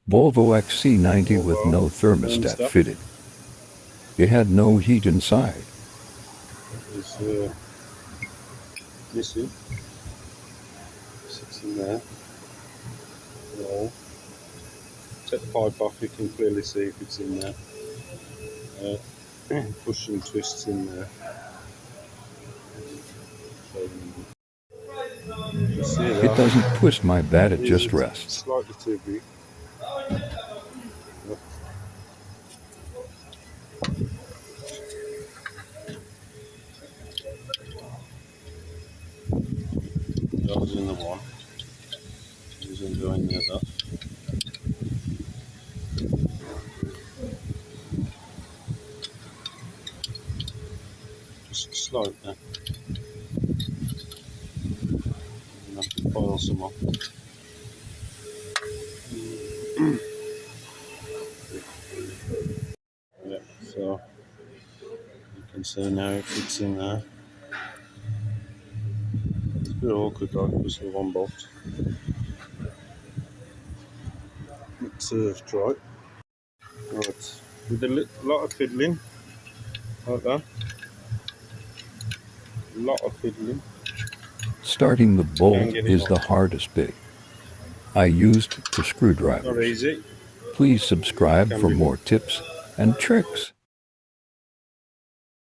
Volvo XC90 with no thermostat fitted. It had no heat inside. Is missing. Sits in there. No. Take the pipe off, you can clearly see if it's in there. Push and twists in there. You see It that? doesn't twist my bat, it just It's rests. slightly too big. That was in the one. He's enjoying the other. Just slightly. You have to file some off. Yeah, so you can see now it fits in there. It's a bit awkward though because of the one bolt. It served right. Right, with a lot of fiddling, like that. A lot of fiddling. Starting the You can bolt get it is off. the hardest bit. I used the Not screwdrivers. easy. Please subscribe Can for be more done. tips and tricks.